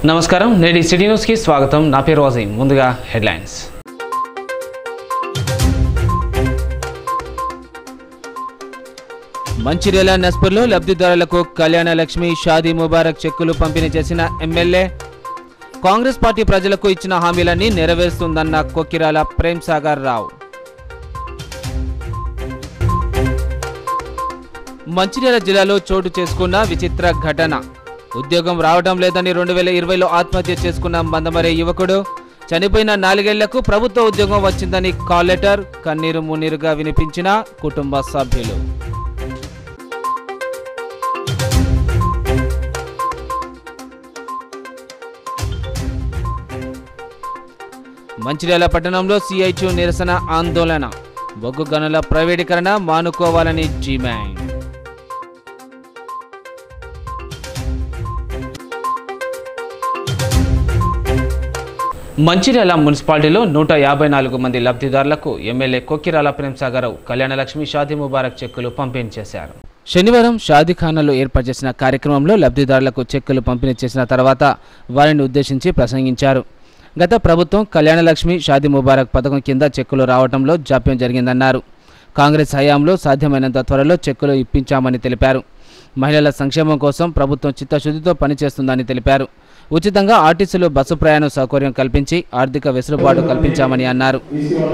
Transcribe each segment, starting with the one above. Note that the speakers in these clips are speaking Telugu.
నమస్కారం, నేటి సిటీ న్యూస్ కి స్వాగతం. నా పేరు వాజీం. ముందుగా హెడ్లైన్స్. మంచిర్యాల నస్పూర్లో లబ్ధిదారులకు కళ్యాణ లక్ష్మి షాదీ ముబారక్ చెక్కులు పంపిణీ చేసిన ఎమ్మెల్యే. కాంగ్రెస్ పార్టీ ప్రజలకు ఇచ్చిన హామీలన్నీ నెరవేరుస్తుందన్న కొక్కిరాల ప్రేమ్ సాగర్ రావు. మంచిర్యాల జిల్లాలో చోటు చేసుకున్న విచిత్ర ఘటన. ఉద్యోగం రావడం లేదని 2020లో ఆత్మహత్య చేసుకున్న మందమరే యువకుడు. చనిపోయిన 4 ఏళ్లకు ప్రభుత్వ ఉద్యోగం వచ్చిందని కాల్ లెటర్. కన్నీరు మున్నీరుగా వినిపించిన కుటుంబ సభ్యులు. మంచిర్యాల పట్టణంలో సిఐటియు నిరసన ఆందోళన. బొగ్గు గనుల ప్రైవేటీకరణ మానుకోవాలని డిమాండ్. మంచిర్యాల మున్సిపాలిటీలో 154 మంది లబ్ధిదారులకు ఎమ్మెల్యే కొక్కిరాల ప్రేమ్ సాగర్ రావు కళ్యాణలక్ష్మి షాదీ ముబారక్ చెక్కులు పంపిణీ చేశారు. శనివారం షాదీఖానాలో ఏర్పాటు చేసిన కార్యక్రమంలో లబ్ధిదారులకు చెక్కులు పంపిణీ చేసిన తర్వాత వారిని ఉద్దేశించి ప్రసంగించారు. గత ప్రభుత్వం కళ్యాణలక్ష్మి షాదీ ముబారక్ పథకం కింద చెక్కులు రావడంలో జాప్యం జరిగిందన్నారు. కాంగ్రెస్ హయాంలో సాధ్యమైనంత త్వరలో చెక్కులు ఇప్పించామని తెలిపారు. మహిళల సంక్షేమం కోసం ప్రభుత్వం చిత్తశుద్ధితో పనిచేస్తుందని తెలిపారు. ఉచితంగా ఆర్టీసీలో బస్సు ప్రయాణ సౌకర్యం కల్పించి ఆర్థిక వెసులుబాటు కల్పించామని అన్నారు.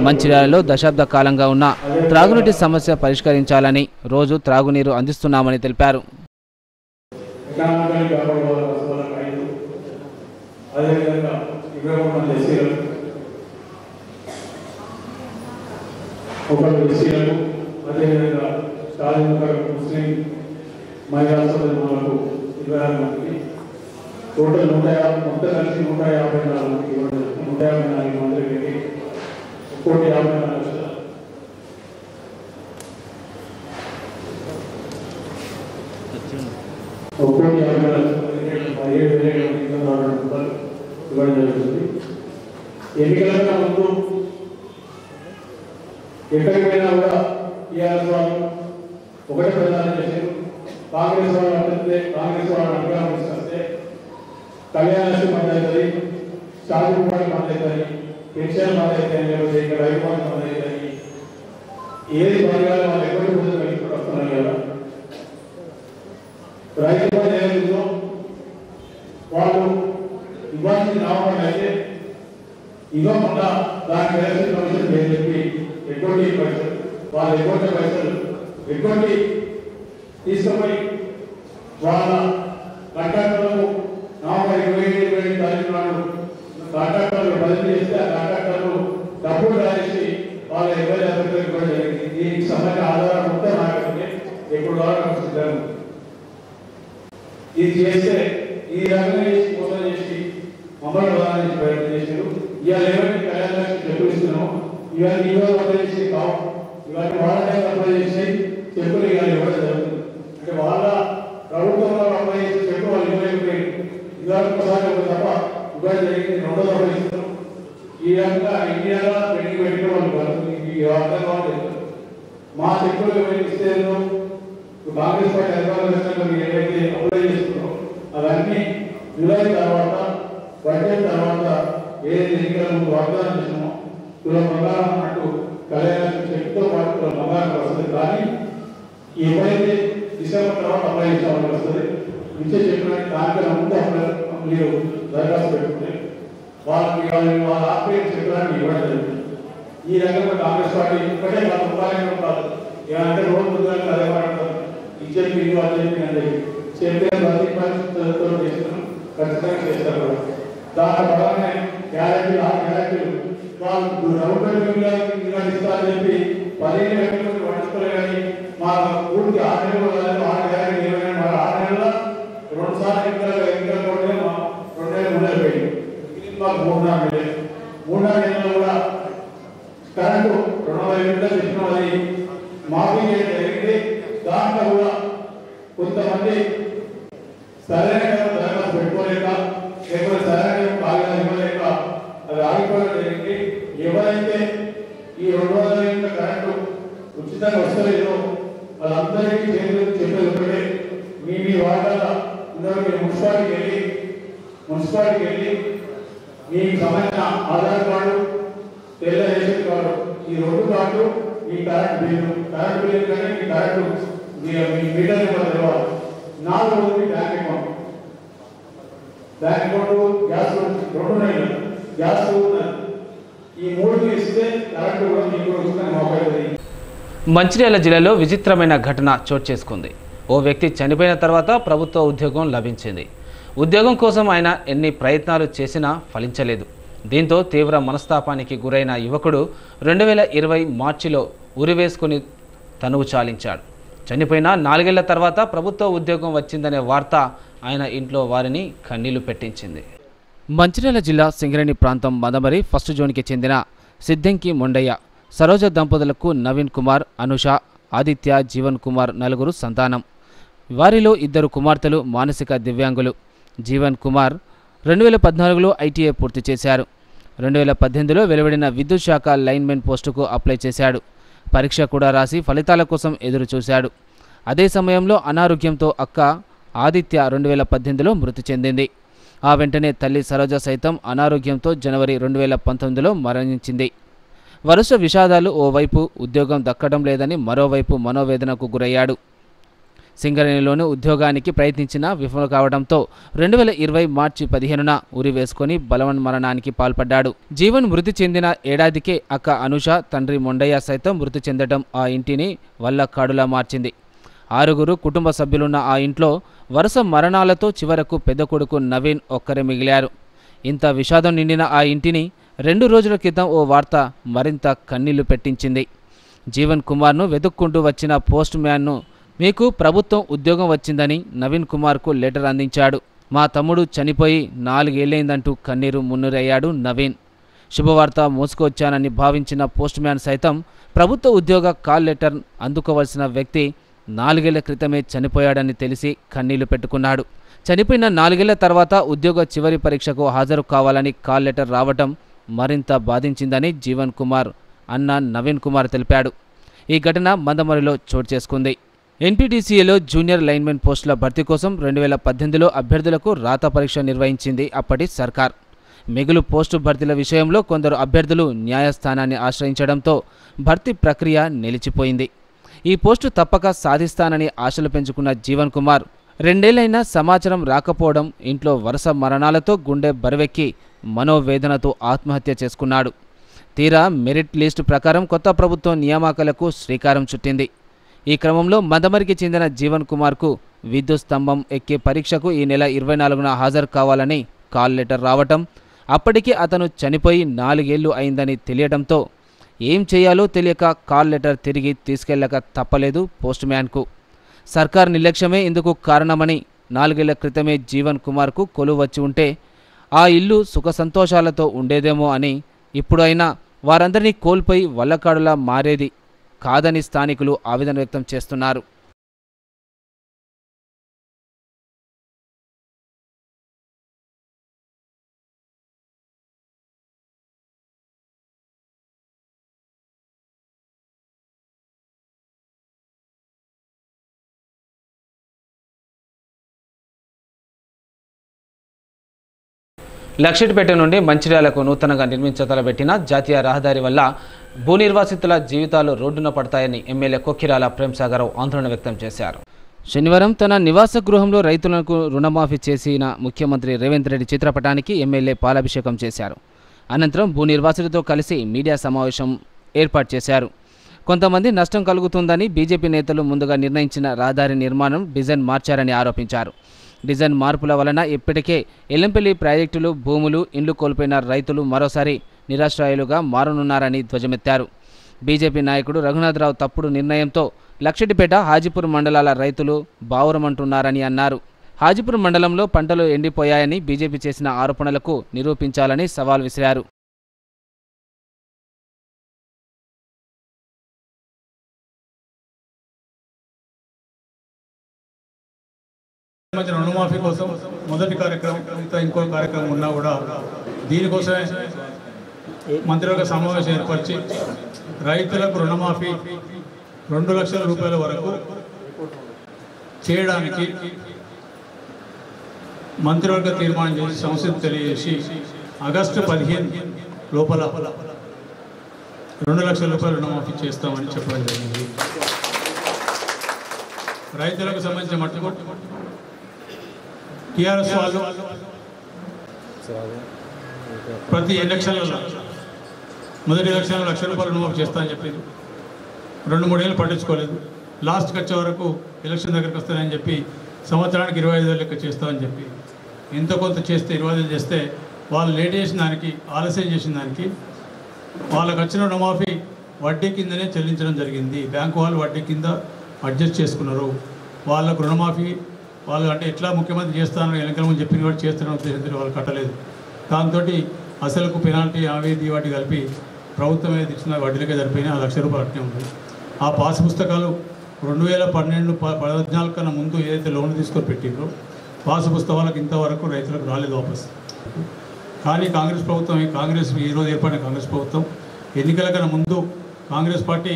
మంచిర్యాలలో దశాబ్ద కాలంగా ఉన్న త్రాగునీటి సమస్య పరిష్కరించాలని రోజు త్రాగునీరు అందిస్తున్నామని తెలిపారు. టోటల్ 154 మందికి 154 మందికి 1,54,00,000 ఇవ్వడం జరుగుతుంది. ఎన్నికల ముందు ఎక్కడికి పోయినా కూడా టీఆర్ఎస్ వాళ్ళు ఒకటే ప్రధానం చేశారు. కాంగ్రెస్ వాళ్ళు అంటే కాంగ్రెస్ వాళ్ళు అధికారం వస్తే కళ్యాణలక్ష్మి బంద్ అవుతుంది, షాదీ ముబారక్ బంద్ అవుతుంది, పెన్షన్ బంద్ అవుతాయి, లేకపోతే ఇక్కడ రైతు బంధు బంద్ అవుతాయి. ఏది బంద్ కాదు వాళ్ళు ఎవరి కోసం ఇప్పుడు వస్తున్నారు కదా. రైతు బంధు ఏదైతుందో వాళ్ళు ఇవ్వాల్సిన రావడం అయితే ఇవ్వకుండా దానికి వేసిన పైసలు నేను చెప్పి ఎటువంటి పైసలు వాళ్ళు ఎటువంటి పైసలు ఎటువంటి తీసుకుపోయి వాళ్ళ కాంట్రాక్టర్లకు నవంబర్ 27 తారీఖు నాడు కాంట్రాక్టర్లు బదిలీ చేస్తే ఆ కాంట్రాక్టర్లు డబ్బులు రాసి వాళ్ళ ఎమ్మెల్యే అభ్యర్థులకు కూడా జరిగింది. దీనికి సంబంధించిన ఆధారం మొత్తం నాకంటే ఎప్పుడు ద్వారా ఇది చేస్తే ఈ రకంగా చేసి మోసం చేసి మమ్మల్ని ప్రధాన ప్రయత్నం చేశారు. ఇవాళ ఏమైనా కళ్యాణలక్ష్మి చెప్పులు ఇస్తున్నాము, ఇవన్నీ ఇవాళ అప్లై చేసి కావు, ఇవన్నీ వాళ్ళ అప్లై చేసి చెప్పులు ఇవాళ ఇవ్వడం జరుగుతుంది. అంటే వాళ్ళ ప్రభుత్వంలో అప్లై చేసి చెప్పు వాళ్ళు ఇవ్వలేకపోయి ఇవాళ ఒకసారి ఒక తప్ప ఇవ్వడం జరిగింది. 2వ దఫా ఇస్తారు. ఈ రకంగా ఇండియాలో పెళ్లికి పెట్టిన వాళ్ళు అర్థం కావట్లేదు. మా చెప్పులు ఎవరికి ఇస్తే కాంగ్రెస్ పార్టీ అధికారంలో మీరు ఏవైతే అప్లై చేస్తున్నారో అవన్నీ జూలై తర్వాత బడ్జెట్ తర్వాత ఏదైతే ఎన్నికల ముందు వాగ్దానం చేసినామో తులం బంగారం అన్నట్టు కళ్యాణలక్ష్మి చెక్కుతో పాటు తులం బంగారం వస్తుంది. కానీ ఎప్పుడైతే డిసెంబర్ తర్వాత అప్లై చేసామని వస్తుంది ఇచ్చే చెప్పిన దానికన్నా ముందు మీరు దరఖాస్తు పెట్టుకుంటే వాళ్ళకి వాళ్ళ ఆపరేట్ చెప్పడానికి ఇవ్వడం జరుగుతుంది. ఈ రకంగా కాంగ్రెస్ పార్టీ ఇప్పటికే వాళ్ళ ఉపాయంలో కాదు ఏమంటే రోజు ముందుగా అదే మాట్లాడతారు. ఇచ్చేది మీరు వాళ్ళు చెప్పి చెప్పే ప్రతి పరిస్థితులతో చేస్తున్నాం, ఖచ్చితంగా చేస్తారు. దాని ప్రకారమే గ్యారెంటీలు 6 గ్యారెంటీలు వాళ్ళు రౌండ్ ఇస్తారని చెప్పి 15 గంటలకు పట్టించుకోలే. కానీ మా పూర్తి 6 నెలలు 6 గ్యారెంటీ ఏమైనా మా 6 నెలల 2 సార్లు ఎన్నికలు కూడా 2 నెలలు మొదలుపోయింది. మాకు 3-4 నెలలు 3-4 నెలలు కూడా కరెంటు 200 యూనిట్లు చెప్పిన అది మాఫీ చేయడం జరిగింది. దాంట్లో కూడా కొంతమంది సరైన దరఖాస్తు పెట్టుకోలేక లేకపోతే సరైన కాగితాలు ఇవ్వలేక అది ఆగిపోవడం జరిగింది. ఎవరైతే ఈ 200 యూనిట్ల కరెంటు ఉచితంగా వస్తలేదో వాళ్ళందరికీ చెప్పేది ఒకటే, మీ వాటాల మున్సిపాలిటీకి వెళ్ళి మున్సిపాలిటీకి వెళ్ళి మీకు సంబంధించిన ఆధార్ కార్డు, తెల్ల రేషన్ కార్డు, ఈ 2 కార్డు, మీ కరెంట్ బిల్లు కానీ మీ కరెంటు మీ మీటర్ నెంబర్ తెలవాలి. 4 మీ బ్యాంక్ అకౌంట్, గ్యాస్ 2 నెలలు గ్యాస్ ఈ 3 ఇస్తే కరెంటు కూడా మీకు వస్తుందని మాకు. మంచిర్యాల జిల్లాలో విచిత్రమైన ఘటన చోటు చేసుకుంది. ఓ వ్యక్తి చనిపోయిన తర్వాత ప్రభుత్వ ఉద్యోగం లభించింది. ఉద్యోగం కోసం ఆయన ఎన్ని ప్రయత్నాలు చేసినా ఫలించలేదు. దీంతో తీవ్ర మనస్తాపానికి గురైన యువకుడు 2020 మార్చిలో ఉరివేసుకుని తనువు చాలించాడు. చనిపోయిన 4 ఏళ్ల తర్వాత ప్రభుత్వ ఉద్యోగం వచ్చిందనే వార్త ఆయన ఇంట్లో వారిని కన్నీళ్లు పెట్టించింది. మంచిర్యాల జిల్లా సింగరేణి ప్రాంతం మదమరి ఫస్ట్ జోన్కి చెందిన సిద్దంకి మొండయ్య, సరోజ దంపతులకు నవీన్ కుమార్, అనుష, ఆదిత్య, జీవన్ కుమార్ 4 సంతానం. వారిలో 2 కుమార్తెలు మానసిక దివ్యాంగులు. జీవన్ కుమార్ 2014లో ఐటీఐ పూర్తి చేశారు. 2018లో వెలువడిన విద్యుత్ శాఖ లైన్మెన్ పోస్టుకు అప్లై చేశాడు. పరీక్ష కూడా రాసి ఫలితాల కోసం ఎదురు చూశాడు. అదే సమయంలో అనారోగ్యంతో అక్క ఆదిత్య 2018లో మృతి చెందింది. ఆ వెంటనే తల్లి సరోజ సైతం అనారోగ్యంతో జనవరి 2019లో మరణించింది. వరుస విషాదాలు. ఓవైపు ఉద్యోగం దక్కడం లేదని మరోవైపు మనోవేదనకు గురయ్యాడు. సింగరేణిలోని ఉద్యోగానికి ప్రయత్నించినా విఫలం కావడంతో 2020 మార్చి 15న ఉరి వేసుకొని బలవన్మరణానికి పాల్పడ్డాడు. జీవన్ మృతి చెందిన ఏడాదికే అక్క అనుష, తండ్రి మొండయ్య సైతం మృతి చెందడం ఆ ఇంటిని వల్లకాడులా మార్చింది. 6 కుటుంబ సభ్యులున్న ఆ ఇంట్లో వరుస మరణాలతో చివరకు పెద్ద కొడుకు నవీన్ ఒక్కరే మిగిలారు. ఇంత విషాదం నిండిన ఆ ఇంటిని 2 రోజుల క్రితం ఓ వార్త మరింత కన్నీళ్లు పెట్టించింది. జీవన్ కుమార్ను వెతుక్కుంటూ వచ్చిన పోస్ట్ మ్యాన్ను మీకు ప్రభుత్వం ఉద్యోగం వచ్చిందని నవీన్ కుమార్కు లెటర్ అందించాడు. మా తమ్ముడు చనిపోయి 4 ఏళ్లైందంటూ కన్నీరు మున్నీరయ్యాడు నవీన్. శుభవార్త మోసుకొచ్చానని భావించిన పోస్ట్ మ్యాన్ సైతం ప్రభుత్వ ఉద్యోగ కాల్ లెటర్ అందుకోవలసిన వ్యక్తి 4 ఏళ్ల క్రితమే చనిపోయాడని తెలిసి కన్నీళ్లు పెట్టుకున్నాడు. చనిపోయిన 4 ఏళ్ల తర్వాత ఉద్యోగ చివరి పరీక్షకు హాజరు కావాలని కాల్ లెటర్ రావటం మరింత బాధించిందని జీవన్ కుమార్ అన్న నవీన్ కుమార్ తెలిపాడు. ఈ ఘటన మందమరిలో చోటు చేసుకుంది. ఎన్పీటీసీఏలో జూనియర్ లైన్మెన్ పోస్టుల భర్తీ కోసం 2018లో అభ్యర్థులకు రాత పరీక్ష నిర్వహించింది అప్పటి సర్కార్. మిగులు పోస్టు భర్తీల విషయంలో కొందరు అభ్యర్థులు న్యాయస్థానాన్ని ఆశ్రయించడంతో భర్తీ ప్రక్రియ నిలిచిపోయింది. ఈ పోస్టు తప్పక సాధిస్తానని ఆశలు పెంచుకున్న జీవన్ కుమార్ 2 ఏళ్లైనా సమాచారం రాకపోవడం, ఇంట్లో వరుస మరణాలతో గుండె బరువెక్కి మనోవేదనతో ఆత్మహత్య చేసుకున్నాడు. తీరా మెరిట్ లిస్టు ప్రకారం కొత్త ప్రభుత్వం నియామకాలకు శ్రీకారం చుట్టింది. ఈ క్రమంలో మందమరికి చెందిన జీవన్ కుమార్కు విద్యుత్ స్తంభం ఎక్కే పరీక్షకు ఈ నెల 24న హాజరు కావాలని కాల్ లెటర్ రావటం, అప్పటికి అతను చనిపోయి 4 ఏళ్లు అయిందని తెలియడంతో ఏం చేయాలో తెలియక కాల్ లెటర్ తిరిగి తీసుకెళ్లక తప్పలేదు పోస్ట్ మ్యాన్కు. సర్కార్ నిర్లక్ష్యమే ఇందుకు కారణమని 4 ఏళ్ల క్రితమే జీవన్ కుమార్కు కొలువు వచ్చి ఉంటే ఆ ఇల్లు సుఖ సంతోషాలతో ఉండేదేమో అని, ఇప్పుడైనా వారందరినీ కోల్పోయి వల్లకాడులా మారేది కాదని స్థానికులు ఆవేదన వ్యక్తం చేస్తున్నారు. లక్షిట్పేట నుండి మంచిర్యాలకు నూతనంగా నిర్మించతలబెట్టిన జాతీయ రహదారి వల్ల భూ నిర్వాసితుల జీవితాలు రోడ్డున పడతాయని ఎమ్మెల్యే కొక్కిరాల ప్రేమ్సాగరరావు ఆందోళన వ్యక్తం చేశారు. శనివారం తన నివాస గృహంలో రైతులకు రుణమాఫీ చేసిన ముఖ్యమంత్రి రేవంత్ రెడ్డి చిత్రపటానికి ఎమ్మెల్యే పాలాభిషేకం చేశారు. అనంతరం భూ నిర్వాసితులతో కలిసి మీడియా సమావేశం ఏర్పాటు చేశారు. కొంతమంది నష్టం కలుగుతుందని బీజేపీ నేతలు ముందుగా నిర్ణయించిన రహదారి నిర్మాణం డిజైన్ మార్చారని ఆరోపించారు. డిజైన్ మార్పుల వలన ఇప్పటికే ఎల్లంపల్లి ప్రాజెక్టులు, భూములు, ఇండ్లు కోల్పోయిన రైతులు మరోసారి నిరాశ్రయులుగా మారనున్నారని ధ్వజమెత్తారు. బీజేపీ నాయకుడు రఘునాథరావు తప్పుడు నిర్ణయంతో లక్షిట్పేట, హాజీపూర్ మండలాల రైతులు బావురమంటున్నారని అన్నారు. హాజీపూర్ మండలంలో పంటలు ఎండిపోయాయని బీజేపీ చేసిన ఆరోపణలకు నిరూపించాలని సవాల్ విసిరారు. రుణమాఫీ కోసం మొదటి కార్యక్రమం, ఇంకో కార్యక్రమం ఉన్నా కూడా దీనికోసమే మంత్రివర్గ సమావేశం ఏర్పరిచి రైతులకు రుణమాఫీ 2 లక్షల రూపాయల వరకు చేయడానికి మంత్రివర్గ తీర్మానం చేసి సంస్థకు తెలియజేసి ఆగస్టు 15 లోపల 2 లక్షల రూపాయలు రుణమాఫీ చేస్తామని చెప్పడం జరిగింది. రైతులకు సంబంధించిన మట్టుకు టీఆర్ఎస్ వాళ్ళు ప్రతి ఎలక్షన్లలో మొదటి ఎలక్షన్లో 1 లక్ష రూపాయలు రుణమాఫీ చేస్తామని చెప్పారు. 2-3 ఏళ్ళు పట్టించుకోలేదు. లాస్ట్కి వచ్చే వరకు ఎలక్షన్ దగ్గరికి వస్తానని చెప్పి సంవత్సరానికి 25,000 లెక్క చేస్తామని చెప్పి ఎంతో కొంత చేస్తే 25,000 చేస్తే వాళ్ళు లేట్ చేసిన దానికి, ఆలస్యం చేసిన దానికి వాళ్ళకి వచ్చిన రుణమాఫీ వడ్డీ కిందనే చెల్లించడం జరిగింది. బ్యాంకు వాళ్ళు వడ్డీ కింద అడ్జస్ట్ చేసుకున్నారు. వాళ్ళకు రుణమాఫీ వాళ్ళు అంటే ఎట్లా ముఖ్యమంత్రి చేస్తానని ఎన్నికల ముందు చెప్పిన వాడు చేస్తున్న ఉద్దేశంతో వాళ్ళు కట్టలేదు. దాంతో అసలుకు పెనాల్టీ అవేది వాటి కలిపి ప్రభుత్వం ఏది ఇచ్చిన వడ్డీలకే సరిపోయినా 1 లక్ష రూపాయలు అట్నే ఉంది. ఆ పాస్ పుస్తకాలు 2012-14 కన్నా ముందు ఏదైతే లోన్ తీసుకొని పెట్టిండ్రో పాస్ పుస్తకాలకు ఇంతవరకు రైతులకు రాలేదు వాపస్. కానీ కాంగ్రెస్ ప్రభుత్వం ఈరోజు ఏర్పడిన కాంగ్రెస్ ప్రభుత్వం ఎన్నికల కన్నా ముందు కాంగ్రెస్ పార్టీ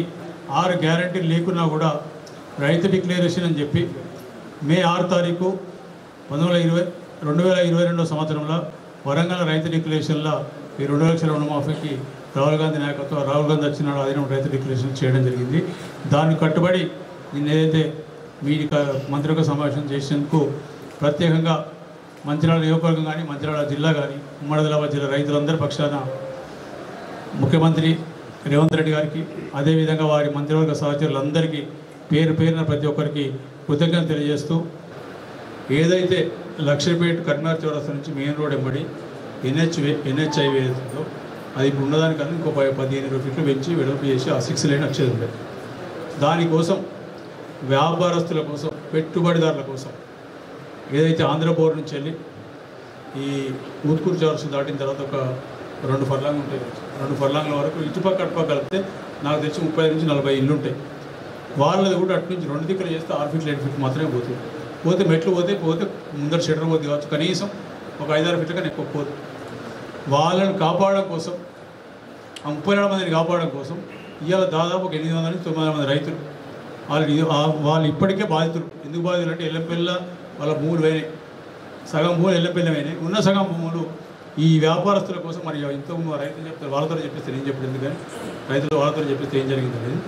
6 గ్యారంటీలు లేకున్నా కూడా రైతు డిక్లరేషన్ అని చెప్పి మే 6 తారీఖు 2022 సంవత్సరంలో వరంగల్ రైతు డిక్లరేషన్లో ఈ 2 లక్షల రుణమాఫీకి రాహుల్ గాంధీ నాయకత్వం రాహుల్ గాంధీ వచ్చినాడు అదినం రైతు డిక్లరేషన్ చేయడం జరిగింది. దాన్ని కట్టుబడి నిన్న ఏదైతే మీ మంత్రివర్గ సమావేశం చేసేందుకు ప్రత్యేకంగా మంచిర్యాల నియోజకవర్గం కానీ మంచిర్యాల జిల్లా కానీ ఉమ్మడి ఆదిలాబాద్ జిల్లా రైతులందరి పక్షాన ముఖ్యమంత్రి రేవంత్ రెడ్డి గారికి అదేవిధంగా వారి మంత్రివర్గ సహచరులందరికీ పేరున ప్రతి ఒక్కరికి కృతజ్ఞత తెలియజేస్తూ ఏదైతే లక్ష్మీపేట కరీంనగర్ చౌరస్తా నుంచి మెయిన్ రోడ్ ఎంబడి ఎన్హెచ్ఐవి ఏదైతుందో అది ఇప్పుడు ఉన్నదానికన్నా ఇంకో 15-20 ఫీట్లు పెంచి వెడల్పు చేసి ఆ 6 లేన్ వచ్చేది ఉండేది. దానికోసం వ్యాపారస్తుల కోసం పెట్టుబడిదారుల కోసం ఏదైతే ఆంధ్ర బోర్డు నుంచి వెళ్ళి ఈ ఊత్కూరు చౌరస్తా దాటిన తర్వాత ఒక 2 ఫర్లాంగ్ ఉంటాయి. 2 ఫర్లాంగ్ల వరకు ఇటుపక్క అటుపక్క కలిపితే నాకు తెలిసి 35 నుంచి 40 ఇల్లు ఉంటాయి. వాళ్ళది కూడా అటు నుంచి 2 దిక్కులు చేస్తే 6 ఫీట్లు 7 ఫీట్లు మాత్రమే పోతే మెట్లు పోతే ముందర షెటర్ పోతే కావచ్చు, కనీసం ఒక 5-6 ఫీట్ల కన్నా ఎక్కువ పోదు. వాళ్ళని కాపాడడం కోసం ఆ 34 మందిని కాపాడడం కోసం ఇవాళ దాదాపు 800 నుంచి 900 మంది రైతులు వాళ్ళు ఇప్పటికే బాధితులు. ఎందుకు బాధితులు అంటే ఎల్లంపల్లి వాళ్ళ భూములు పోయినాయి, సగం భూములు ఎల్లంపల్లి పోయినాయి, ఉన్న సగం భూములు ఈ వ్యాపారస్తుల కోసం. మరి ఇంతో రైతులు చెప్తారు వాళ్ళతో చెప్పేస్తే ఏం చెప్పాడు, ఎందుకని రైతులు వాళ్ళతో చెప్పేస్తే ఏం జరిగింది అనేది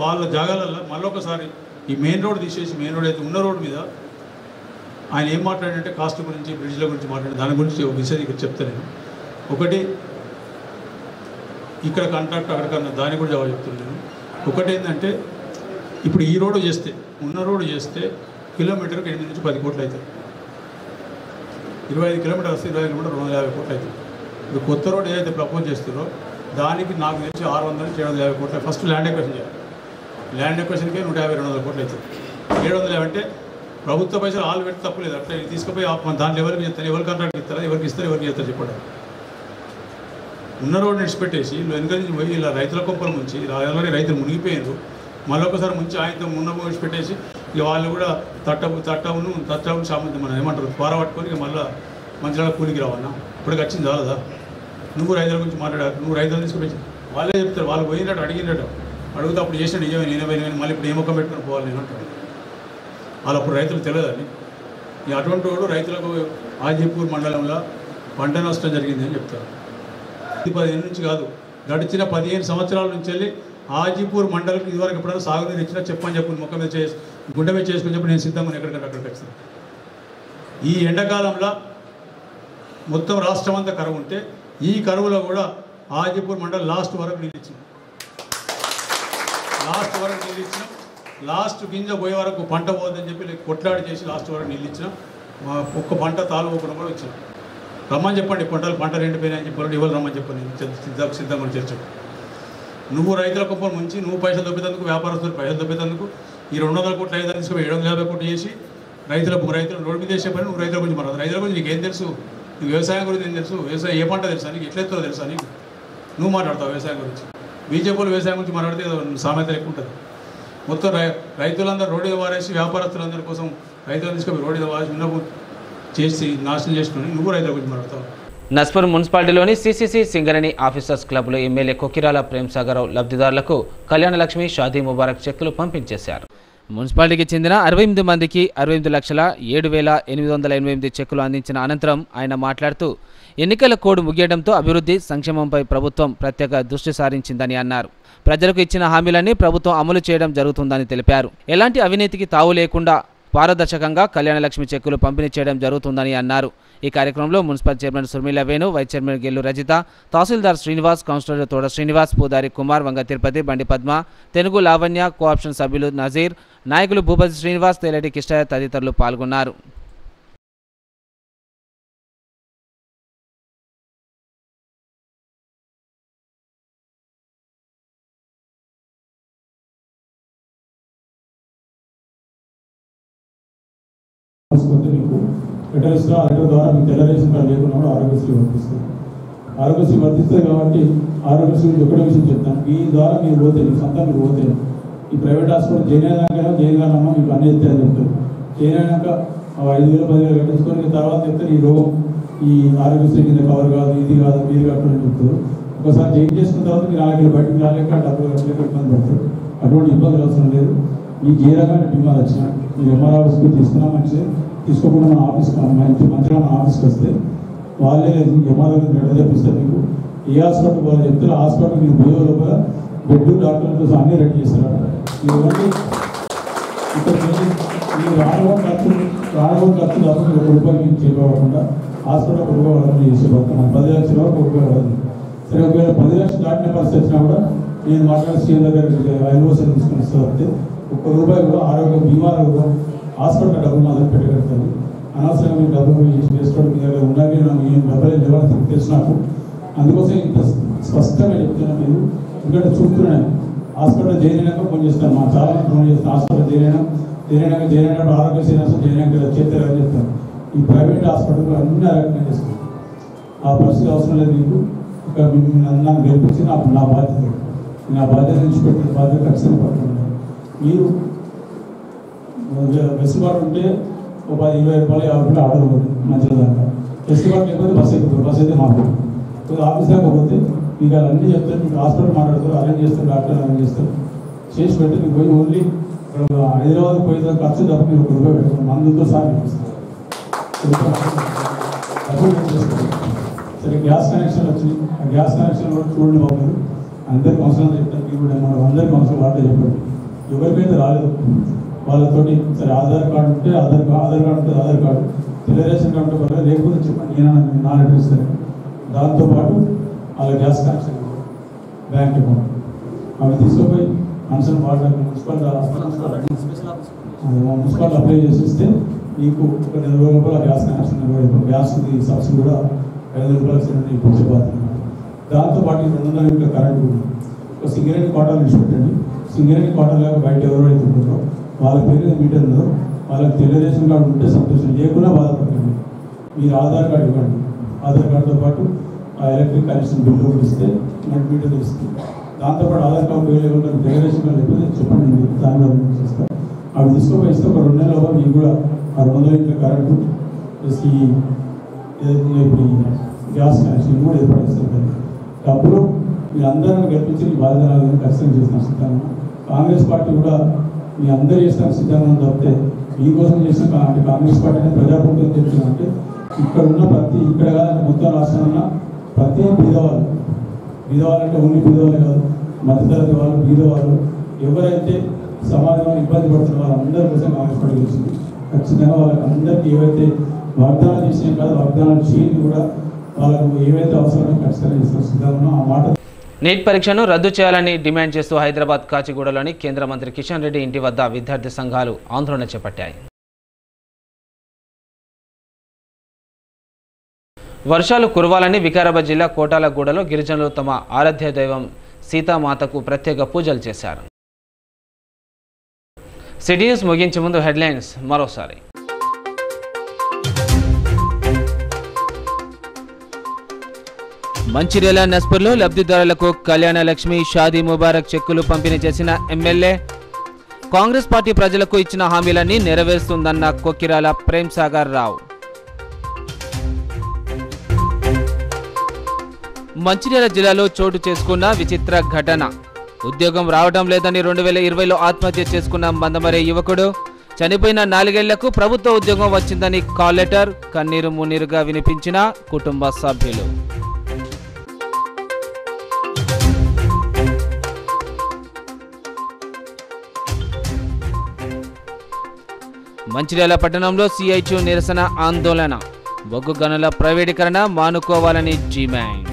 వాళ్ళ జాగాలలో మళ్ళొకసారి ఈ మెయిన్ రోడ్ తీసేసి మెయిన్ రోడ్ అయితే ఉన్న రోడ్ మీద ఆయన ఏం మాట్లాడంటే కాస్ట్ గురించి బ్రిడ్జ్ల గురించి మాట్లాడి దాని గురించి ఒక విషయం ఇక్కడ చెప్తాను నేను. ఒకటి ఇక్కడ కాంట్రాక్ట్ అక్కడికన్నా దాన్ని కూడా జవాబు చెప్తున్నాను. ఒకటి ఏంటంటే ఇప్పుడు ఈ రోడ్డు చేస్తే ఉన్న రోడ్డు చేస్తే కిలోమీటర్కి 8 నుంచి 10 కోట్లు అవుతాయి. 25 కిలోమీటర్ వస్తే 25 కిలోమీటర్ 250 కోట్లు అవుతుంది. ఇప్పుడు కొత్త రోడ్డు ఏదైతే ప్రపోజ్ చేస్తారో దానికి నాకు తెలిసి 600 నుంచి 750 కోట్లు. ఫస్ట్ ల్యాండ్ ఎక్వేషన్ చేయాలి. ల్యాండ్ ఎక్వేషన్కే 150-200 కోట్లు అవుతుంది. 750 అంటే ప్రభుత్వ పైసలు ఆలు పెట్టి తప్పులేదు. అట్లా తీసుకుపోయి దాంట్లో ఎవరికి చెప్తారు, ఎవరు కాంట్రాక్ట్ ఇస్తారా, ఎవరికి ఇస్తారు, ఎవరికి చేస్తారు చెప్పడం. ఉన్న రోడ్డు విడిచిపెట్టేసి వెనుక నుంచి పోయి ఇలా రైతుల కొంపల ముంచి ఆల్రెడీ రైతులు మునిగిపోయారు. మళ్ళొకసారి ముంచి ఆయనతో ఉన్న విడిచిపెట్టేసి ఇక వాళ్ళు కూడా తట్టవును సామంతం మనం ఏమంటారు పార పట్టుకొని ఇక మళ్ళీ మంచిగా కూలికి రావన్నా ఇప్పటికి వచ్చింది చాలదా. నువ్వు రైతుల గురించి మాట్లాడారు, నువ్వు రైతులు తీసుకుపోయి వాళ్ళే చెప్తారు. వాళ్ళు పోయినట్టు అడుగుతా అప్పుడు చేసినట్టు నిజమే నేనే పోయిన మళ్ళీ ఇప్పుడు ఏ మొక్క పెట్టుకుని పోవాలి నేను అంటాడు. వాళ్ళు అప్పుడు రైతులు తెలియదని. ఈ అటువంటి వాడు రైతులకు ఆజిపూర్ మండలంలో పంట నష్టం జరిగింది అని చెప్తారు. 15 నుంచి కాదు, గడిచిన 15 సంవత్సరాల నుంచి వెళ్ళి ఆజిపూర్ మండలికి ఇదివరకు ఎప్పుడైనా సాగునీరు ఇచ్చినా చెప్పని చెప్పి మొక్క మీద గుండె మీద చేసుకుని చెప్పి నేను సిద్ధంగా ఎక్కడికంటే అక్కడికి వస్తాను. ఈ ఎండాకాలంలో మొత్తం రాష్ట్రం అంతా కరువు ఉంటే ఈ కరువులో కూడా ఆజిపూర్ మండలం లాస్ట్ వరకు నీళ్ళు ఇచ్చినాం. లాస్ట్ గింజ పోయే వరకు పంట పోదని చెప్పి కొట్లాడి చేసి లాస్ట్ వరకు నీళ్ళు ఇచ్చినాం. ఒక్క పంట తాలుపోకుండా కూడా వచ్చినాం. రమ్మని చెప్పండి, పంట రెండిపోయినాయని చెప్పారు. ఇవాళ రమ్మని చెప్పండి, సిద్ధంగా చర్చకు. నువ్వు రైతుల కుప్పలు ముంచి నువ్వు పైసలు దొబ్బేందుకు, వ్యాపారస్తులు పైసలు దొబ్బేందుకు ఈ 200 కోట్లు ఐదు తీసుకుని 750 కోట్లు చేసి రైతులు రోడ్డు మీద చేసే పని నువ్వు రైతుల గురించి మాట్లాడు. రైతుల గురించి నీకేం తెలుసు? నువ్వు వ్యవసాయం గురించి ఏం తెలుసు? వ్యవసాయం ఏ పంట తెలుసా నీకు? ఎట్లెత్తో తెలుసా నీకు? నువ్వు మాట్లాడతావు వ్యవసాయం గురించి. బీజేపీలు వ్యవసాయం గురించి మాట్లాడితే సామెత ఎక్కువ ఉంటుంది. మొత్తం రైతులందరూ రోడ్డు వారేసి వ్యాపారస్తులందరి కోసం రైతులను తీసుకొని రోడ్డు వారేసి ఉన్నప్పుడు చేసి నాశనం చేస్తున్నాను. నువ్వు రైతుల గురించి మాట్లాడతావు. నస్పూర్ మున్సిపాలిటీలోని సిసిసి సింగరేణి ఆఫీసర్స్ క్లబ్లో ఎమ్మెల్యే కొకిరాల ప్రేమ్సాగర్ లబ్ధిదారులకు కళ్యాణలక్ష్మి షాదీ ముబారక్ చెక్కులు పంపించేశారు. మున్సిపాలిటీకి చెందిన 68 మందికి 68,07,888 చెక్కులు అందించిన అనంతరం ఆయన మాట్లాడుతూ ఎన్నికల కోడ్ ముగియడంతో అభివృద్ధి సంక్షేమంపై ప్రభుత్వం ప్రత్యేక దృష్టి సారించిందని అన్నారు. ప్రజలకు ఇచ్చిన హామీలన్నీ ప్రభుత్వం అమలు చేయడం జరుగుతుందని తెలిపారు. ఎలాంటి అవినీతికి తావు లేకుండా పారదర్శకంగా కళ్యాణలక్ష్మి చెక్కులు పంపిణీ చేయడం జరుగుతుందని అన్నారు. ఈ కార్యక్రమంలో municipal chairman Surmila Venu, vice chairman Gellu Rajitha, తహసీల్దార్ శ్రీనివాస్, కౌన్సిలర్ తోడ శ్రీనివాస్, పూదారి కుమార్, వంగ తిరుపతి, బండి పద్మ, తెనుగు లావణ్య, కోఆప్షన్ సభ్యులు నజీర్, నాయకులు భూపతి శ్రీనివాస్, తేలేటి కిష్టయ్య తదితరులు పాల్గొన్నారు. మీకు లెటర్స్లో అరగ ద్వారా మీకు తెల్ల రేషన్ కార్డు లేకుండా ఆరోగ్యశ్రీ వర్తిస్తుంది. ఆరోగ్యశ్రీ వర్తిస్తుంది కాబట్టి ఆరోగ్యశ్రీ ఒకటే విషయం చెప్తాను. ఈ ద్వారా మీరు పోతే మీ సొంతం మీరు పోతే ఈ ప్రైవేట్ హాస్పిటల్ జైన్ అయినాక జైన్ గానమ్మా మీకు అన్నీ ఇస్తే అని చెప్తారు. జైన్ అయినాక 5,000 10,000 కట్టించుకొని తర్వాత చెప్తే ఈ రోగం ఈ ఆరోగ్యశ్రీ కింద కవర్ కాదు, ఇది కాదు, మీరు కట్టని చెప్తారు. ఒకసారి జైన్ చేసుకున్న తర్వాత మీరు 4 బయటకు రాలేక డబ్బులు కట్టలేక ఇబ్బంది పడతారు. అటువంటి ఇబ్బందులు అవసరం లేదు. మీకు ఏ రకమైన డిమాండ్ వచ్చినా మీరు ఎంఆర్ ఆఫీస్కి తీసుకున్నా మంచిది, తీసుకోకుండా మన ఆఫీస్కి మంచిగా మన ఆఫీస్కి వస్తే వాళ్ళే ఎంఆర్ గడ్డ తెప్పిస్తారు. మీకు ఏ హాస్పిటల్ వాళ్ళు చెప్తారో హాస్పిటల్ మీరు పోయే లోపల బెడ్ డాక్టర్లతో అన్నీ రెడీ చేస్తారు. ఇక్కడ మీరు రానుభవ ఖర్చు తప్ప మీరు 1 రూపాయలు మీకు చేయకుండా హాస్పిటల్ 1 రూపాయలు వరకు చేసేపోతాం. 10 లక్షల వరకు 1 రూపాయలు వరకు. సరే, ఒకవేళ 10 లక్షలు దాటిన పరిస్థితి వచ్చినా కూడా నేను మాట్లాడే సీఎం దగ్గర ఎన్ఓసీని తీసుకుని వస్తే 1 రూపాయి కూడా ఆరోగ్య బీమా హాస్పిటల్ డబ్బులు మాత్రం పెట్టగలుగుతారు. అనవసరంగా మీరు డబ్బులు వేసుకోవడం మీ దగ్గర ఉండాలి. నేను డబ్బులు లేవాలని తెలుసు నాకు. అందుకోసం ఇంత స్పష్టంగా చెప్తున్నాను. మీరు ఎందుకంటే చూస్తున్నాను హాస్పిటల్ చేరినాక ఫోన్ చేస్తాను, మా చాలా ఫోన్ చేస్తాను. హాస్పిటల్ చేరినాక ఆరోగ్యశ్రీ చేరినాక చేస్తారని చెప్తాను. ఈ ప్రైవేట్ హాస్పిటల్ అన్ని రకంగా చేస్తాను. ఆ పరిస్థితి అవసరం లేదు మీకు. ఇక్కడ నన్ను గెలిపించి నా బాధ్యత నుంచి పెట్టిన బాధ్యత ఖచ్చితంగా పట్టుకుంటాను. మీరు వెసులుబాటు ఉంటే ఒక 10-20 రూపాయలు 50 రూపాయలు ఆర్డర్ అవుతుంది మంచిగా దాకా. వెసులుబాటు లేకపోతే బస్సు ఎక్కుతారు. బస్సు అయితే మాకు ఆఫీస్ దాకా పోతే మీకు అన్నీ చెప్తారు. మీకు హాస్పిటల్ మాట్లాడతారు, అరేంజ్ చేస్తారు, డాక్టర్ అరేంజ్ చేస్తారు, చేసి పెట్టి మీకు పోయి ఓన్లీ హైదరాబాద్ పోయిన ఖర్చు తప్ప మీరు 1 రూపాయి పెట్టుకోండి. మందుతో సహా ఇస్తారు. సరే, గ్యాస్ కనెక్షన్ వచ్చింది. ఆ గ్యాస్ కనెక్షన్ కూడా చూడండి బాబు. మీరు అందరికి అవసరం చెప్తారు. మీరు కూడా మనం అందరికీ అవసరం వాటే చెప్పండి. ఎవరికైతే రాలేదు వాళ్ళతోటి సరే ఆధార్ కార్డు ఉంటే ఆధార్ కార్డు ఉంటే ఆధార్ కార్డు, తెల్ల రేషన్ కార్డు ఉంటే పర్లేదు, లేకపోతే చెప్పండి, నేను నా లెటర్ ఇస్తాను. దాంతోపాటు వాళ్ళ గ్యాస్ కనెక్షన్, బ్యాంక్ అకౌంట్ అవి తీసుకుపోయి మనసును వాటర్ మున్సిపాలిటీ అప్లై చేసి ఇస్తే మీకు ఒక 20 రూపాయల గ్యాస్ కనెక్షన్, 20 రూపాయలు గ్యాస్ సబ్సిడీ కూడా 5 రూపాయల సిలిండర్ ఇప్పించబోతున్నారు. దాంతోపాటు 200 యూనిట్ల కరెంట్ కూడా ఒక సింగరేణి క్వార్టర్ నుంచి పెట్టండి. సింగరేణి క్వార్టర్ లాగా బయట ఎవరైతే ఉంటుందో వాళ్ళ పేరు మీటర్ ఉందో వాళ్ళకి తెల్ల రేషన్ కార్డు ఉంటే సంతోషం, లేకుండా బాధపడండి. మీరు ఆధార్ కార్డు ఇవ్వండి. ఆధార్ కార్డుతో పాటు ఆ ఎలక్ట్రిక్ కనెక్షన్ బిల్లు కూడా ఇస్తే నెట్ మీటర్ ఇస్తుంది. దాంతోపాటు ఆధార్ కార్డు లేకుండా తెల్ల రేషన్ కార్డు లేకపోతే చెప్పండి, దానిలో చేస్తారు. అవి తీసుకుపోయి ఇస్తే ఒక 2 నెలల లోపల మీకు కూడా ఆ 200 యూనిట్ల కరెంటు ప్లస్ ఈ ఇప్పుడు గ్యాస్ కనెక్షన్ కూడా ఏర్పడిస్తారు. అప్పుడు మీరు అందరిని గెలిపించి బాధ్యత ఖచ్చితంగా చేస్తాం సిద్ధంగా. కాంగ్రెస్ పార్టీ కూడా మీ అందరూ చేస్తాం సిద్ధంగా తప్పితే మీకోసం చేసిన అంటే కాంగ్రెస్ పార్టీని ప్రజాప్రభుత్వం చెప్తుందంటే ఇక్కడ ఉన్న ఇక్కడ కాదంటే మొత్తం రాష్ట్రంలో ఉన్న ప్రతి బీదవాళ్ళు అంటే ఓన్లీ బీదవాళ్ళే కాదు, మధ్యతరగతి వాళ్ళు, బీదవాళ్ళు ఎవరైతే సమాజంలో ఇబ్బంది పడుతున్న వాళ్ళందరి కోసం కాంగ్రెస్ పార్టీ చేసింది. ఖచ్చితంగా వాళ్ళకి అందరికీ ఏవైతే వాగ్దానాలు చేసినాం కాదు, వాగ్దానాలు చేయని కూడా వాళ్ళకు ఏవైతే అవసరమో ఖచ్చితంగా చేస్తాం సిద్ధంగా. ఆ మాట నీట్ పరీక్షను రద్దు చేయాలని డిమాండ్ చేస్తూ హైదరాబాద్ కాచిగూడలోని కేంద్ర మంత్రి కిషన్ రెడ్డి ఇంటి వద్ద విద్యార్థి సంఘాలు ఆందోళన చేపట్టాయి. వర్షాలు కురవాలని వికారాబాద్ జిల్లా కోటాలగూడలో గిరిజనులు తమ ఆరాధ్య దైవం సీతామాతకు ప్రత్యేక పూజలు చేశారు. సిటీ న్యూస్ ముగించే ముందు హెడ్లైన్స్ మరోసారి. మంచిర్యాల నస్పూర్లో లబ్ధిదారులకు కళ్యాణ లక్ష్మి షాదీ ముబారక్ చెక్కులు పంపిణీ చేసిన ఎమ్మెల్యే. కాంగ్రెస్ పార్టీ ప్రజలకు ఇచ్చిన హామీలన్నీ నెరవేరుస్తుందన్న కొక్కిరాల ప్రేమ్ సాగర్ రావు. మంచిర్యాల జిల్లాలో చోటు చేసుకున్న విచిత్ర ఘటన. ఉద్యోగం రావడం లేదని 2020లో ఆత్మహత్య చేసుకున్న మందమరి యువకుడు. చనిపోయిన 4 ఏళ్లకు ప్రభుత్వ ఉద్యోగం వచ్చిందని కాల్ లెటర్. కన్నీరు మున్నీరుగా వినిపించిన కుటుంబ సభ్యులు. మంచిర్యాల పట్టణంలో సిఐటియు నిరసన ఆందోళన. బొగ్గు గనుల ప్రైవేటీకరణ మానుకోవాలని డిమాండ్.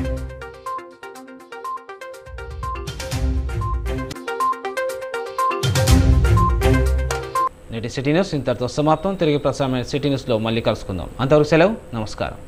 నేటి సిటీ న్యూస్ ఇంతటితో సమాప్తం. తిరిగి ప్రసారమైన సిటీ న్యూస్లో మళ్ళీ కలుసుకుందాం. అంతవరకు సెలవు. నమస్కారం.